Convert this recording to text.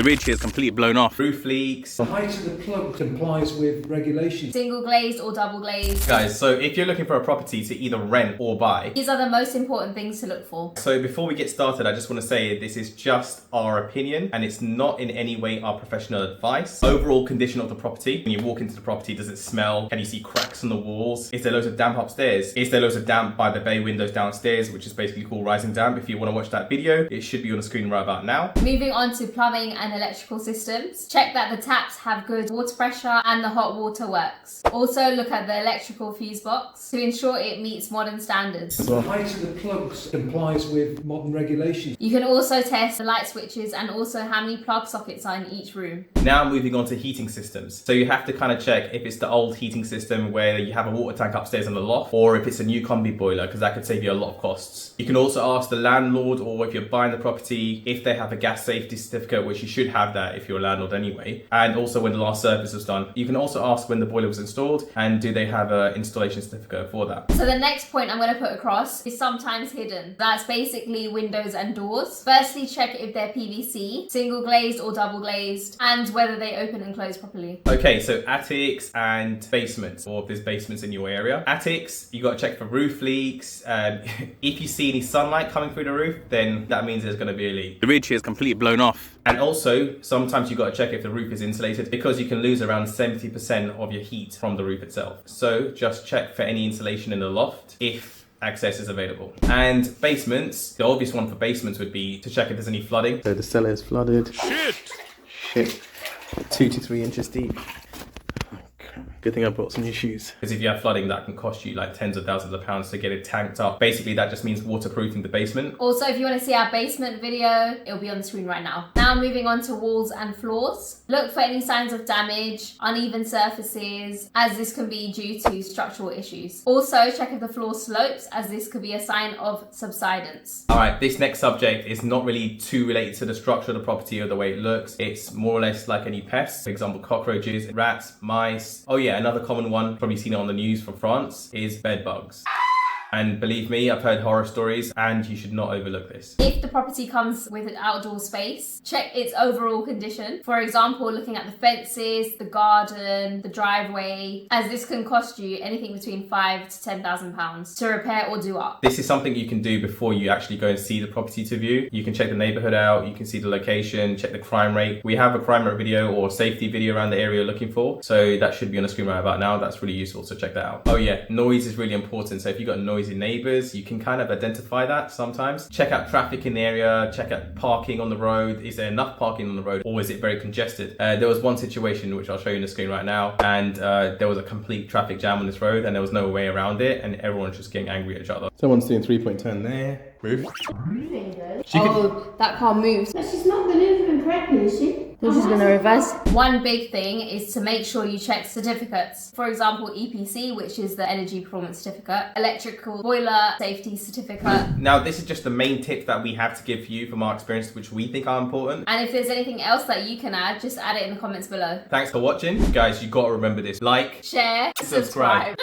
The ridge here is completely blown off. Roof leaks. The height of the plug complies with regulations. Single glazed or double glazed. Guys, so if you're looking for a property to either rent or buy, These are the most important things to look for. so before we get started, I just want to say this is just our opinion and it's not in any way our professional advice. Overall condition of the property. When you walk into the property, does it smell? Can you see cracks on the walls? Is there loads of damp upstairs? Is there loads of damp by the bay windows downstairs, which is basically called rising damp? If you want to watch that video, it should be on the screen right about now. Moving on to plumbing and electrical systems. Check that the taps have good water pressure and the hot water works. Also look at the electrical fuse box to ensure it meets modern standards. The height of the plugs complies with modern regulations. You can also test the light switches and also how many plug sockets are in each room. Now moving on to heating systems. So you have to kind of check if it's the old heating system where you have a water tank upstairs in the loft, or if it's a new combi boiler, because that could save you a lot of costs. You can also ask the landlord, or if you're buying the property, if they have a gas safety certificate, which you should have that if you're a landlord anyway, and also when the last service was done. You can also ask when the boiler was installed and do they have an installation certificate for that. So the next point I'm going to put across is sometimes hidden. That's basically windows and doors. Firstly, check if they're PVC, single glazed or double glazed, and whether they open and close properly. Okay, so attics and basements, or if there's basements in your area. Attics, you got to check for roof leaks. If you see any sunlight coming through the roof, then that means there's going to be a leak. The ridge here is completely blown off. And also, sometimes you got to check if the roof is insulated, because you can lose around 70% of your heat from the roof itself. So just check for any insulation in the loft if access is available. And basements, the obvious one for basements would be to check if there's any flooding. So the cellar is flooded. Shit. 2 to 3 inches deep. Good thing I brought some new shoes. Because if you have flooding, that can cost you like tens of thousands of pounds to get it tanked up. Basically, that just means waterproofing the basement. Also, if you want to see our basement video, it'll be on the screen right now. Now moving on to walls and floors. Look for any signs of damage, uneven surfaces, as this can be due to structural issues. Also, check if the floor slopes, as this could be a sign of subsidence. All right, this next subject is not really too related to the structure of the property or the way it looks. It's more or less like any pests. For example, cockroaches, rats, mice. Oh yeah, another common one, probably seen it on the news from France, is bed bugs. And believe me, I've heard horror stories and you should not overlook this. If the property comes with an outdoor space, check its overall condition. For example, looking at the fences, the garden, the driveway, as this can cost you anything between £5,000 to £10,000 to repair or do up. This is something you can do before you actually go and see the property to view. You can check the neighborhood out, you can see the location, check the crime rate. We have a crime rate video or safety video around the area you're looking for. So that should be on the screen right about now. That's really useful, so check that out. Oh yeah, noise is really important. So if you've got noisy neighbors, you can kind of identify that sometimes. Check out traffic in the area, check out parking on the road. Is there enough parking on the road, or is it very congested? There was one situation which I'll show you on the screen right now, and there was a complete traffic jam on this road and there was no way around it, and everyone's just getting angry at each other. Someone's doing 3-point turn there. Move. That car moves. But she's not manoeuvring correctly, is she? Which is going to reverse. One big thing is to make sure you check certificates. For example, EPC, which is the Energy Performance Certificate, Electrical Boiler Safety Certificate. Now, this is just the main tips that we have to give you from our experience, which we think are important. And if there's anything else that you can add, just add it in the comments below. Thanks for watching. Guys, you got to remember this. Like, Share, subscribe.